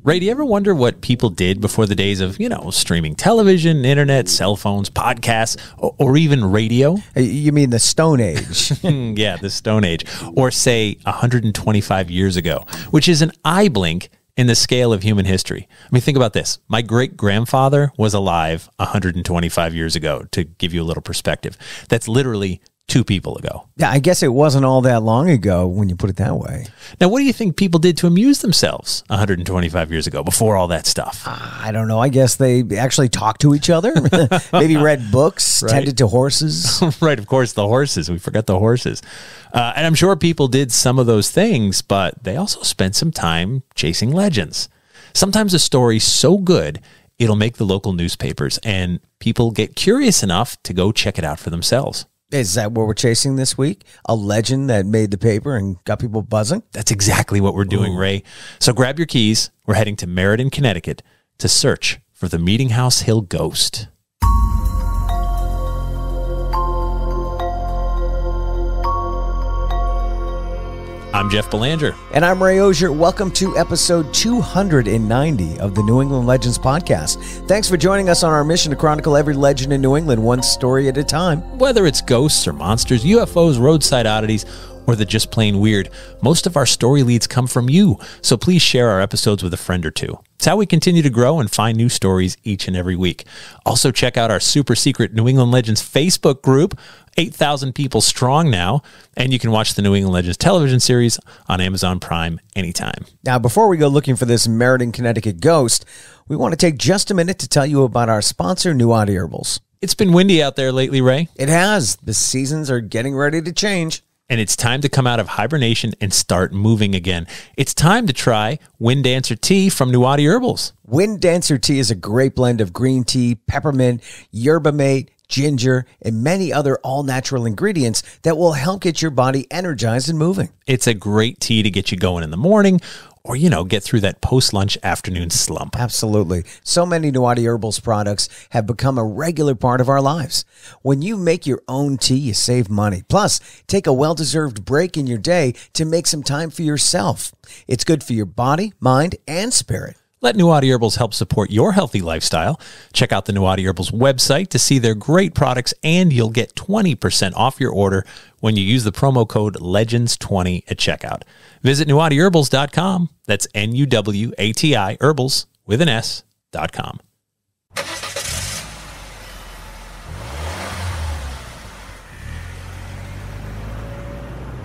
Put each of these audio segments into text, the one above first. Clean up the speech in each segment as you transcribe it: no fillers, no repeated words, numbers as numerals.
Ray, do you ever wonder what people did before the days of, streaming television, internet, cell phones, podcasts, or even radio? You mean the Stone Age? Yeah, the Stone Age. Or say 125 years ago, which is an eye blink in the scale of human history. I mean, think about this. My great-grandfather was alive 125 years ago, to give you a little perspective. That's literally 2 people ago. Yeah, I guess it wasn't all that long ago when you put it that way. Now, what do you think people did to amuse themselves 125 years ago, before all that stuff? I don't know. I guess they actually talked to each other. Maybe read books, Right. tended to horses. Right, of course, the horses. We forgot the horses. And I'm sure people did some of those things, but they also spent some time chasing legends. Sometimes a story's so good, it'll make the local newspapers, and people get curious enough to go check it out for themselves. Is that what we're chasing this week? A legend that made the paper and got people buzzing? That's exactly what we're doing, Ray. So grab your keys. We're heading to Meriden, Connecticut to search for the Meeting House Hill ghost. I'm Jeff Belanger. And I'm Ray Auger. Welcome to episode 290 of the New England Legends podcast. Thanks for joining us on our mission to chronicle every legend in New England, one story at a time. Whether it's ghosts or monsters, UFOs, roadside oddities, or the just plain weird, most of our story leads come from you. So please share our episodes with a friend or two. It's how we continue to grow and find new stories each and every week. Also, check out our super secret New England Legends Facebook group, 8,000 people strong now, and you can watch the New England Legends television series on Amazon Prime anytime. Now, before we go looking for this Meriden, Connecticut ghost, we want to take just a minute to tell you about our sponsor, Nuati Herbals. It's been windy out there lately, Ray. It has. The seasons are getting ready to change. And it's time to come out of hibernation and start moving again. It's time to try Wind Dancer Tea from Nuati Herbals. Wind Dancer Tea is a great blend of green tea, peppermint, yerba mate, ginger, and many other all-natural ingredients that will help get your body energized and moving. It's a great tea to get you going in the morning or, get through that post-lunch afternoon slump. Absolutely. So many Nuati Herbals products have become a regular part of our lives. When you make your own tea, you save money. Plus, take a well-deserved break in your day to make some time for yourself. It's good for your body, mind, and spirit. Let Nuati Herbals help support your healthy lifestyle. Check out the Nuati Herbals website to see their great products, and you'll get 20% off your order when you use the promo code LEGENDS20 at checkout. Visit NuatiHerbals.com. That's NUWATI Herbals with an S.com.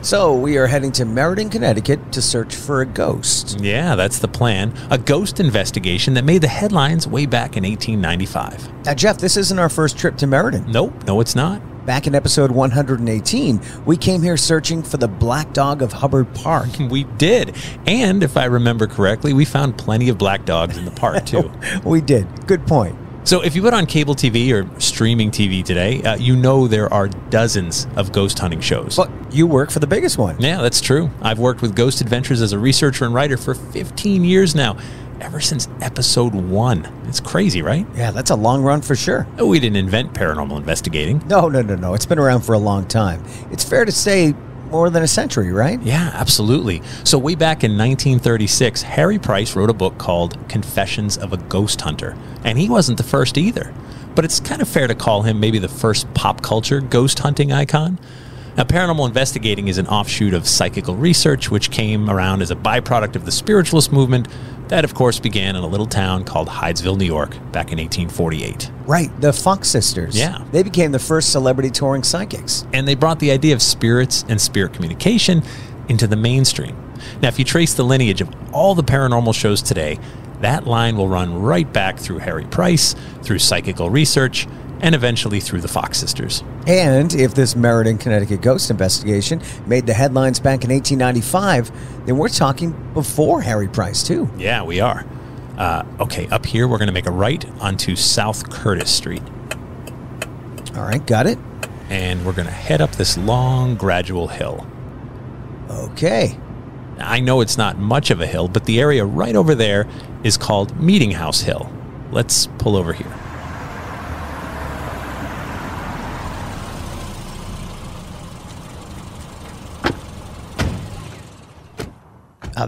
So we are heading to Meriden, Connecticut to search for a ghost. Yeah, that's the plan. A ghost investigation that made the headlines way back in 1895. Now, Jeff, this isn't our first trip to Meriden. Nope, no, it's not. Back in episode 118, we came here searching for the black dog of Hubbard Park. We did. And if I remember correctly, we found plenty of black dogs in the park, too. We did. Good point. So if you put on cable TV or streaming TV today, there are dozens of ghost hunting shows. But you work for the biggest one. Yeah, that's true. I've worked with Ghost Adventures as a researcher and writer for 15 years now, ever since episode 1. It's crazy, right? Yeah, that's a long run for sure. We didn't invent paranormal investigating. No. It's been around for a long time. It's fair to say more than a century, right? Yeah, absolutely. So way back in 1936, Harry Price wrote a book called Confessions of a Ghost Hunter. And he wasn't the first either. But it's kind of fair to call him maybe the first pop culture ghost hunting icon. Now, paranormal investigating is an offshoot of psychical research, which came around as a byproduct of the spiritualist movement that, of course, began in a little town called Hydesville, New York, back in 1848. Right, the Fox sisters. Yeah. They became the first celebrity touring psychics. And they brought the idea of spirits and spirit communication into the mainstream. Now, if you trace the lineage of all the paranormal shows today, that line will run right back through Harry Price, through psychical research, and eventually through the Fox sisters. And if this Meriden, Connecticut ghost investigation made the headlines back in 1895, then we're talking before Harry Price, too. Yeah, we are. Okay, up here, we're going to make a right onto South Curtis Street. All right, got it. And we're going to head up this long, gradual hill. Okay. Now, I know it's not much of a hill, but the area right over there is called Meeting House Hill. Let's pull over here.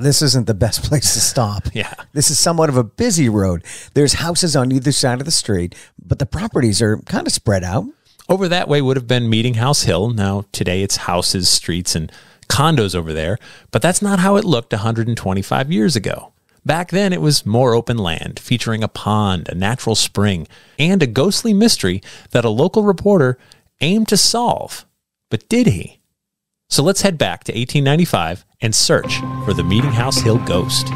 This isn't the best place to stop. Yeah. This is somewhat of a busy road. There's houses on either side of the street, but the properties are kind of spread out. Over that way would have been Meeting House Hill. Now, today it's houses, streets, and condos over there, but that's not how it looked 125 years ago. Back then, it was more open land, featuring a pond, a natural spring, and a ghostly mystery that a local reporter aimed to solve. But did he? So let's head back to 1895 and search for the Meeting House Hill ghost.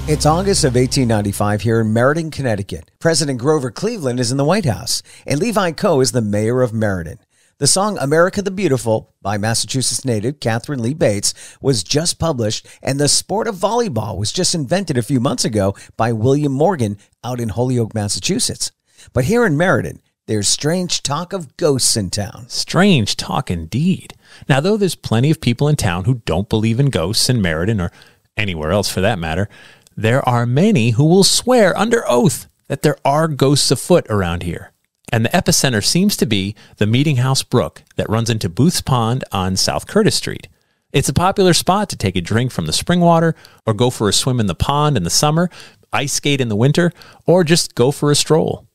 It's August of 1895 here in Meriden, Connecticut. President Grover Cleveland is in the White House, and Levi Coe is the mayor of Meriden. The song America the Beautiful by Massachusetts native Catherine Lee Bates was just published, and the sport of volleyball was just invented a few months ago by William Morgan out in Holyoke, Massachusetts. But here in Meriden, there's strange talk of ghosts in town. Strange talk indeed. Now, though there's plenty of people in town who don't believe in ghosts in Meriden or anywhere else for that matter, there are many who will swear under oath that there are ghosts afoot around here. And the epicenter seems to be the Meeting House Brook that runs into Booth's Pond on South Curtis Street. It's a popular spot to take a drink from the spring water, or go for a swim in the pond in the summer, ice skate in the winter, or just go for a stroll.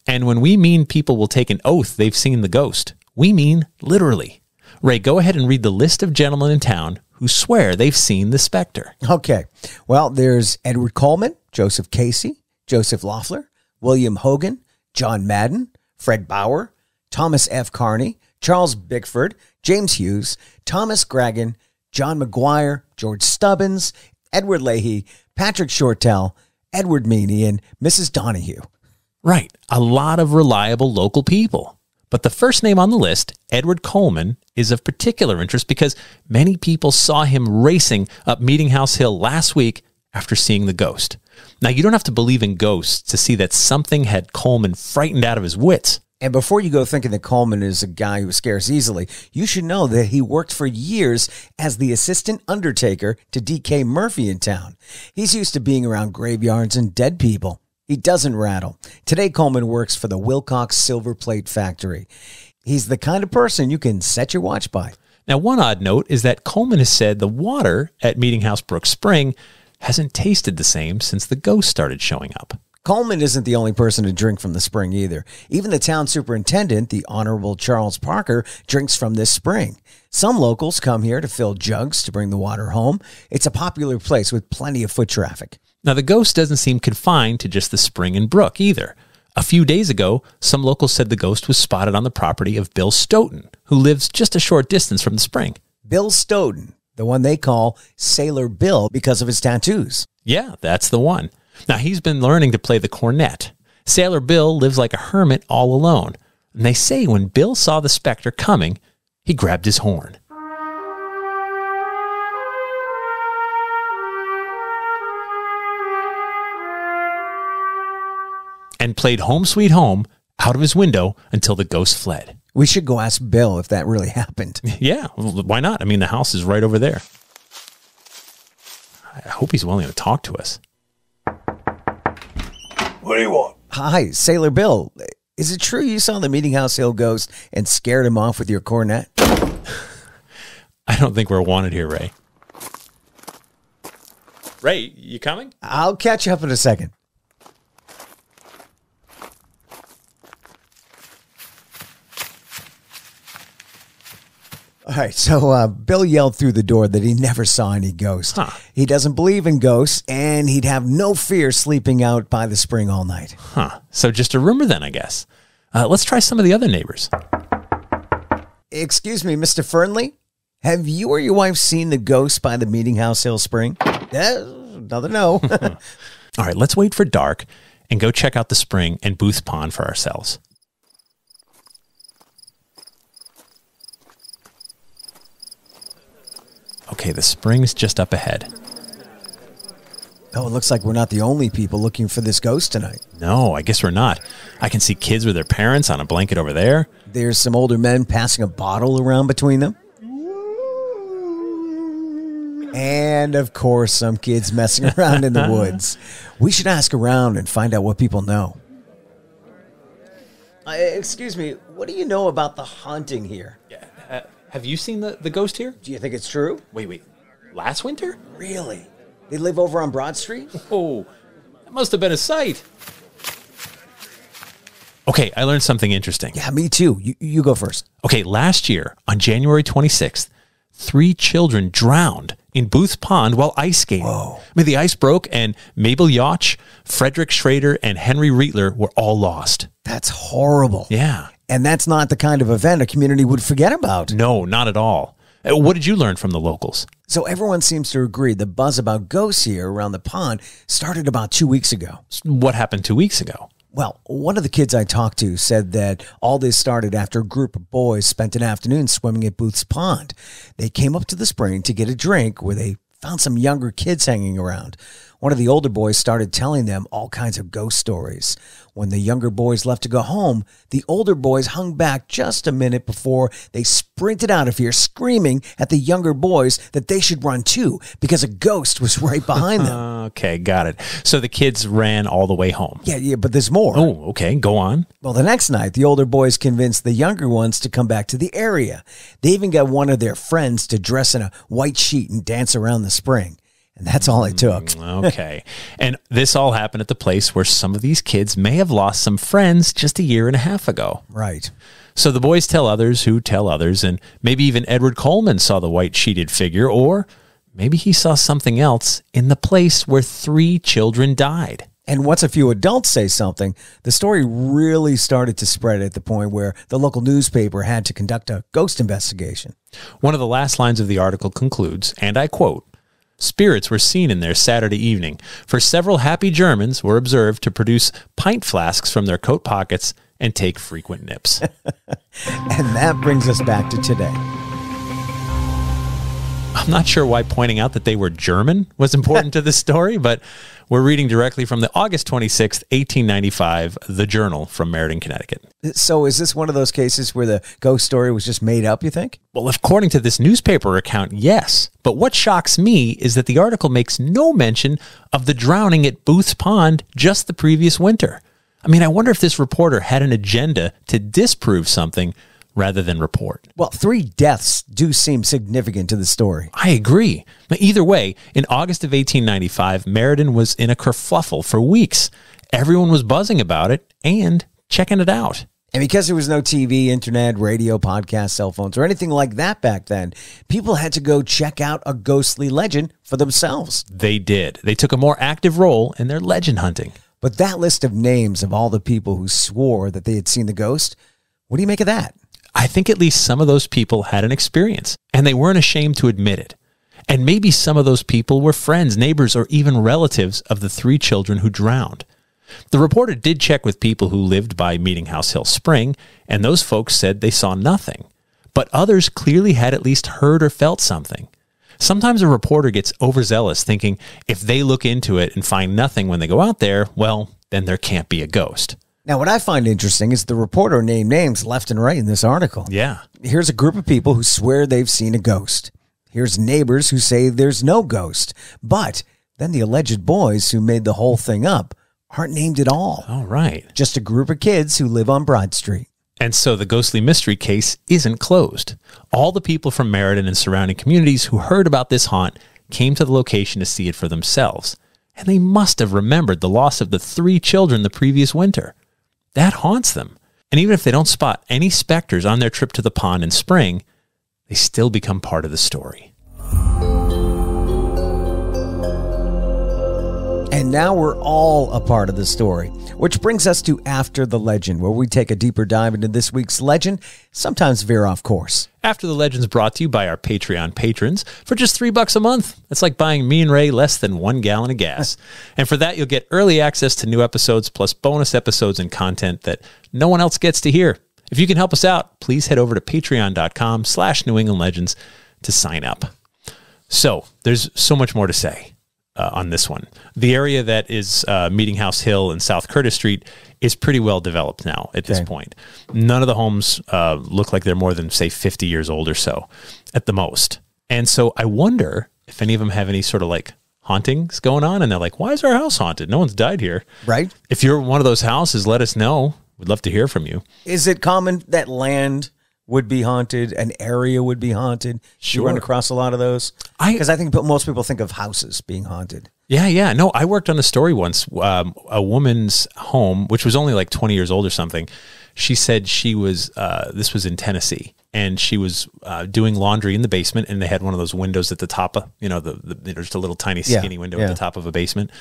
And when we mean people will take an oath they've seen the ghost, we mean literally. Ray, go ahead and read the list of gentlemen in town who swear they've seen the specter. Okay. Well, there's Edward Coleman, Joseph Casey, Joseph Loeffler, William Hogan, John Madden, Fred Bauer, Thomas F. Carney, Charles Bickford, James Hughes, Thomas Gragan, John McGuire, George Stubbins, Edward Leahy, Patrick Shortell, Edward Meany, and Mrs. Donahue. Right. A lot of reliable local people. But the first name on the list, Edward Coleman, is of particular interest because many people saw him racing up Meeting House Hill last week after seeing the ghost. Now, you don't have to believe in ghosts to see that something had Coleman frightened out of his wits. And before you go thinking that Coleman is a guy who scares easily, you should know that he worked for years as the assistant undertaker to D.K. Murphy in town. He's used to being around graveyards and dead people. He doesn't rattle. Today, Coleman works for the Wilcox Silver Plate Factory. He's the kind of person you can set your watch by. Now, one odd note is that Coleman has said the water at Meeting House Brook Spring hasn't tasted the same since the ghost started showing up. Coleman isn't the only person to drink from the spring either. Even the town superintendent, the Honorable Charles Parker, drinks from this spring. Some locals come here to fill jugs to bring the water home. It's a popular place with plenty of foot traffic. Now, the ghost doesn't seem confined to just the spring and brook either. A few days ago, some locals said the ghost was spotted on the property of Bill Stoughton, who lives just a short distance from the spring. Bill Stoughton, the one they call Sailor Bill because of his tattoos. Yeah, that's the one. Now, he's been learning to play the cornet. Sailor Bill lives like a hermit all alone. And they say when Bill saw the specter coming, he grabbed his horn. And played Home Sweet Home out of his window until the ghost fled. We should go ask Bill if that really happened. Yeah, why not? I mean, the house is right over there. I hope he's willing to talk to us. What do you want? Hi, Sailor Bill. Is it true you saw the Meeting House Hill ghost and scared him off with your cornet? I don't think we're wanted here, Ray. Ray, you coming? I'll catch you up in a second. All right, so Bill yelled through the door that he never saw any ghosts. Huh. He doesn't believe in ghosts, and he'd have no fear sleeping out by the spring all night. Huh. So just a rumor then, I guess. Let's try some of the other neighbors. Excuse me, Mr. Fernley? Have you or your wife seen the ghost by the Meeting House Hill Spring? Another no. All right, let's wait for dark and go check out the spring and Booth Pond for ourselves. Okay, the spring's just up ahead. Oh, it looks like we're not the only people looking for this ghost tonight. No, I guess we're not. I can see kids with their parents on a blanket over there. There's some older men passing a bottle around between them. And, of course, some kids messing around in the woods. We should ask around and find out what people know. Excuse me, what do you know about the haunting here? Have you seen the ghost here? Do you think it's true? Wait. Last winter? Really? They live over on Broad Street? Oh, that must have been a sight. Okay, I learned something interesting. Yeah, me too. You go first. Okay, last year, on January 26th, 3 children drowned in Booth's Pond while ice skating. Whoa. I mean, the ice broke, and Mabel Yacht, Frederick Schrader, and Henry Rietler were all lost. That's horrible. Yeah. And that's not the kind of event a community would forget about. No, not at all. What did you learn from the locals? So everyone seems to agree the buzz about ghosts here around the pond started about 2 weeks ago. What happened 2 weeks ago? Well, one of the kids I talked to said that all this started after a group of boys spent an afternoon swimming at Booth's Pond. They came up to the spring to get a drink where they found some younger kids hanging around. One of the older boys started telling them all kinds of ghost stories. When the younger boys left to go home, the older boys hung back just a minute before they sprinted out of here screaming at the younger boys that they should run too because a ghost was right behind them. Okay, got it. So the kids ran all the way home. Yeah, but there's more. Oh, okay, go on. Well, the next night, the older boys convinced the younger ones to come back to the area. They even got one of their friends to dress in a white sheet and dance around the spring. And that's all it took. Okay. And this all happened at the place where some of these kids may have lost some friends just a year and a half ago. Right. So the boys tell others who tell others, and maybe even Edward Coleman saw the white sheeted figure, or maybe he saw something else in the place where 3 children died. And once a few adults say something, the story really started to spread at the point where the local newspaper had to conduct a ghost investigation. One of the last lines of the article concludes, and I quote, "Spirits were seen in there Saturday evening, for several happy Germans were observed to produce pint flasks from their coat pockets and take frequent nips." And that brings us back to today. I'm not sure why pointing out that they were German was important to this story, but we're reading directly from the August 26th, 1895, The Journal from Meriden, Connecticut. So is this one of those cases where the ghost story was just made up, you think? Well, according to this newspaper account, yes. But what shocks me is that the article makes no mention of the drowning at Booth's Pond just the previous winter. I mean, I wonder if this reporter had an agenda to disprove something rather than report. Well, 3 deaths do seem significant to the story. I agree. But either way, in August of 1895, Meriden was in a kerfluffle for weeks. Everyone was buzzing about it and checking it out. And because there was no TV, internet, radio, podcast, cell phones, or anything like that back then, people had to go check out a ghostly legend for themselves. They did. They took a more active role in their legend hunting. But that list of names of all the people who swore that they had seen the ghost, what do you make of that? I think at least some of those people had an experience, and they weren't ashamed to admit it. And maybe some of those people were friends, neighbors, or even relatives of the 3 children who drowned. The reporter did check with people who lived by Meeting House Hill Spring, and those folks said they saw nothing. But others clearly had at least heard or felt something. Sometimes a reporter gets overzealous, thinking if they look into it and find nothing when they go out there, well, then there can't be a ghost. Now, what I find interesting is the reporter named names left and right in this article. Yeah. Here's a group of people who swear they've seen a ghost. Here's neighbors who say there's no ghost. But then the alleged boys who made the whole thing up aren't named at all. All right. Just a group of kids who live on Broad Street. And so the ghostly mystery case isn't closed. All the people from Meriden and surrounding communities who heard about this haunt came to the location to see it for themselves. And they must have remembered the loss of the 3 children the previous winter. That haunts them. And even if they don't spot any specters on their trip to the pond in spring, they still become part of the story. And now we're all a part of the story, which brings us to After the Legend, where we take a deeper dive into this week's legend, sometimes veer off course. After the Legend's brought to you by our Patreon patrons for just $3 a month. It's like buying me and Ray less than 1 gallon of gas. And for that, you'll get early access to new episodes, plus bonus episodes and content that no one else gets to hear. If you can help us out, please head over to patreon.com/New England Legends to sign up. So there's so much more to say on this one. The area that is Meeting House Hill and South Curtis Street is pretty well developed now at this point. None of the homes look like they're more than, say, 50 years old or so at the most. And so I wonder if any of them have any sort of like hauntings going on. And they're like, why is our house haunted? No one's died here. Right. If you're one of those houses, let us know. We'd love to hear from you. Is it common that land would be haunted, an area would be haunted. Sure. You run across a lot of those? Because I think most people think of houses being haunted. Yeah. No, I worked on a story once, a woman's home, which was only like 20 years old or something. She said she was, this was in Tennessee, and she was doing laundry in the basement, and they had one of those windows at the top of, there's a little tiny skinny window at the top of a basement.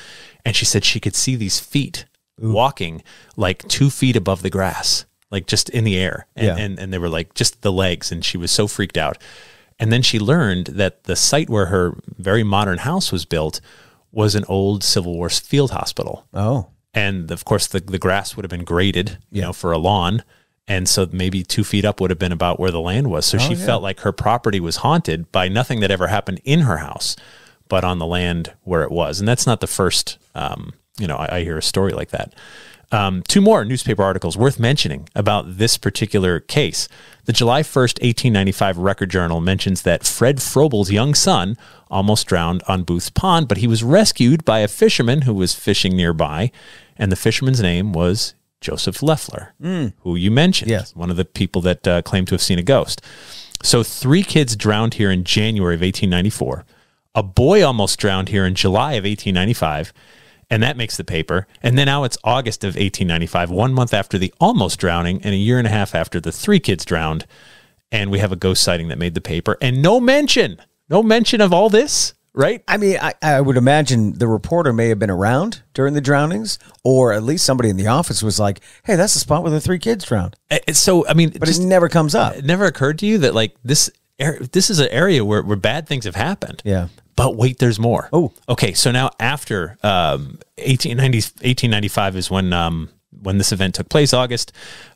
And she said she could see these feet walking like 2 feet above the grass, like just in the air. And they were like just the legs. And she was so freaked out. And then she learned that the site where her very modern house was built was an old Civil War field hospital. Oh. And of course the grass would have been graded, for a lawn. And so maybe 2 feet up would have been about where the land was. So she felt like her property was haunted by nothing that ever happened in her house, but on the land where it was. And that's not the first, I hear a story like that. 2 more newspaper articles worth mentioning about this particular case. The July 1st, 1895 Record Journal mentions that Fred Frobel's young son almost drowned on Booth's Pond, but he was rescued by a fisherman who was fishing nearby, and the fisherman's name was Joseph Leffler, who you mentioned, one of the people that claimed to have seen a ghost. So 3 kids drowned here in January of 1894. A boy almost drowned here in July of 1895, and that makes the paper. And then now it's August of 1895, 1 month after the almost drowning and a year and a half after the 3 kids drowned. And we have a ghost sighting that made the paper, and no mention of all this, right? I mean, I would imagine the reporter may have been around during the drownings, or at least somebody in the office was like, hey, that's the spot where the 3 kids drowned. So, I mean, but it never comes up. It never occurred to you that like this is an area where bad things have happened. Yeah. But wait, there's more. Oh, okay. So now after 1895 is when this event took place, August.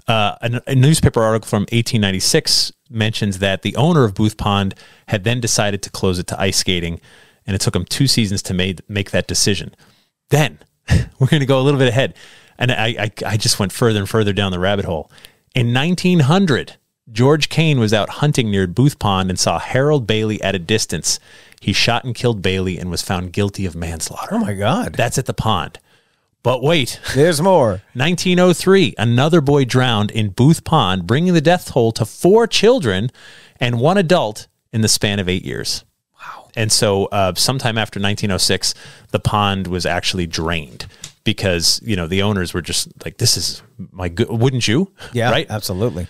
A newspaper article from 1896 mentions that the owner of Booth Pond had then decided to close it to ice skating, and it took him 2 seasons to make that decision. Then we're going to go a little bit ahead, and I just went further and further down the rabbit hole. In 1900, George Kane was out hunting near Booth Pond and saw Harold Bailey at a distance. He shot and killed Bailey and was found guilty of manslaughter. Oh, my God. That's at the pond. But wait. There's more. 1903, another boy drowned in Booth Pond, bringing the death toll to 4 children and 1 adult in the span of 8 years. Wow. And so sometime after 1906, the pond was actually drained because, the owners were just like, this is my good, wouldn't you? Yeah, right? Absolutely.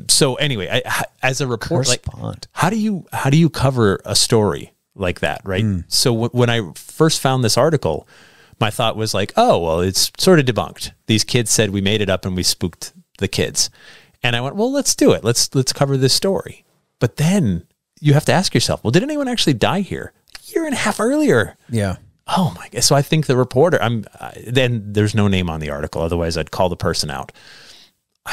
So anyway, as a reporter, Cursed pond. how do you cover a story like that, right? So when I first found this article, my thought was like, oh, well, it's sort of debunked. These kids said we made it up and we spooked the kids. And I went, well, let's do it. Let's cover this story. But then you have to ask yourself, well, did anyone actually die here a year and a half earlier? Yeah. Oh my God. So I think the reporter, then there's no name on the article. Otherwise I'd call the person out.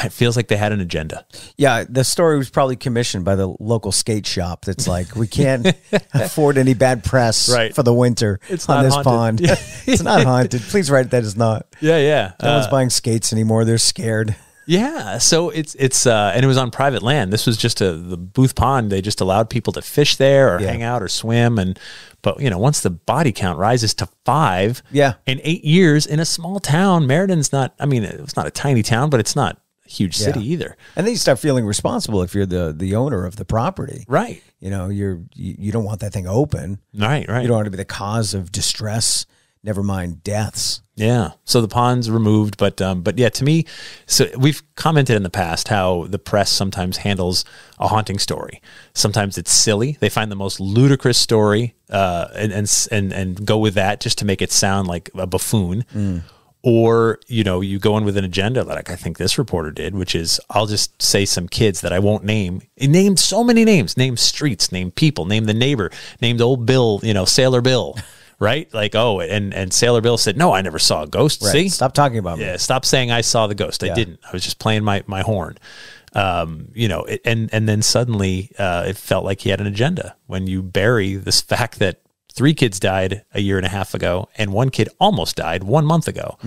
It feels like they had an agenda. Yeah, the story was probably commissioned by the local skate shop that's like, we can't afford any bad press for the winter on this pond. It's not haunted. Please write that it's not. Yeah. No one's buying skates anymore. They're scared. Yeah, so it's and it was on private land. This was just the Booth Pond. They just allowed people to fish there or hang out or swim. But once the body count rises to 5 in 8 years in a small town, Meriden's not, it's not a tiny town, but it's not a huge city either. And then you start feeling responsible if you're the owner of the property. Right. You don't want that thing open. Right. You don't want to be the cause of distress, never mind deaths. Yeah. So the pond's removed, but yeah, to me, so we've commented in the past how the press sometimes handles a haunting story. Sometimes it's silly. They find the most ludicrous story, and go with that just to make it sound like a buffoon. Or, you go in with an agenda like I think this reporter did, which is I'll just say some kids that I won't name. It named so many names, name streets, name people, name the neighbor, named old Bill, Sailor Bill. Right? Like, oh, and Sailor Bill said, no, I never saw a ghost. Right. See? Stop talking about me. Yeah, stop saying I saw the ghost. I didn't. I was just playing my horn. And then suddenly it felt like he had an agenda when you bury this fact that 3 kids died a year and a half ago and 1 kid almost died 1 month ago.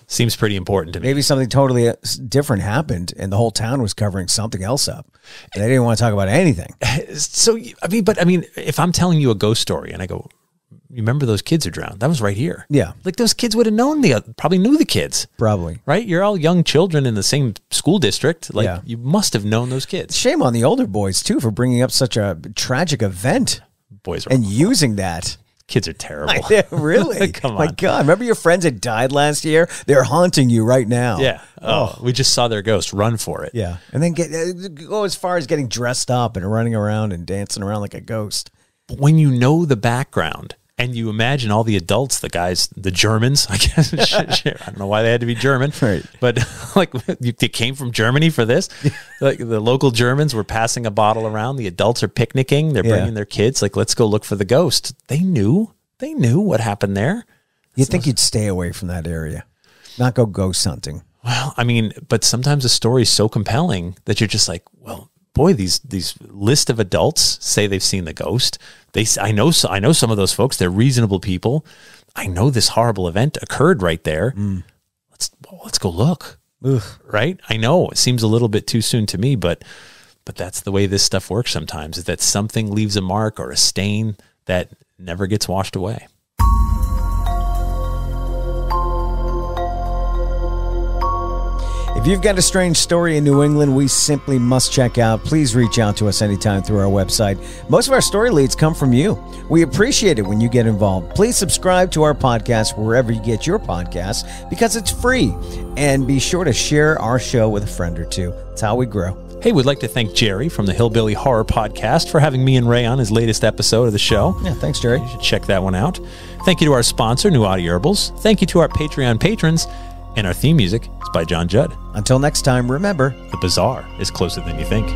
Seems pretty important to me. Maybe something totally different happened and the whole town was covering something else up. And they didn't want to talk about anything. So, if I'm telling you a ghost story and I go, remember those kids who drowned? That was right here. Yeah. Like those kids would have known probably knew the kids. Probably. Right? You're all young children in the same school district. Like you must have known those kids. Shame on the older boys too for bringing up such a tragic event. Boys are and using that. Kids are terrible. Really? Come on. My God. Remember your friends that died last year? They're haunting you right now. Yeah. Oh, we just saw their ghost. Run for it. Yeah. And then go as far as getting dressed up and running around and dancing around like a ghost. But when you know the background and you imagine all the adults, the guys, the Germans, I guess, I don't know why they had to be German, right. But like they came from Germany for this. Like the local Germans were passing a bottle around. The adults are picnicking. They're bringing their kids. Like, let's go look for the ghost. They knew what happened there. You'd think you'd stay away from that area, not go ghost hunting. Well, I mean, but sometimes the story is so compelling that you're just like, well, boy, these list of adults say they've seen the ghost. I know some of those folks. They're reasonable people. I know this horrible event occurred right there. Let's go look. Ugh. Right? I know it seems a little bit too soon to me, but that's the way this stuff works sometimes. Is that something leaves a mark or a stain that never gets washed away. If you've got a strange story in New England we simply must check out, please reach out to us anytime through our website. Most of our story leads come from you. We appreciate it when you get involved. Please subscribe to our podcast wherever you get your podcasts because it's free. And be sure to share our show with a friend or two. That's how we grow. Hey, we'd like to thank Jerry from the Hillbilly Horror Podcast for having me and Ray on his latest episode of the show. Yeah, thanks, Jerry. You should check that one out. Thank you to our sponsor, New Audi Herbals. Thank you to our Patreon patrons. And our theme music is by John Judd. Until next time, remember, the bizarre is closer than you think.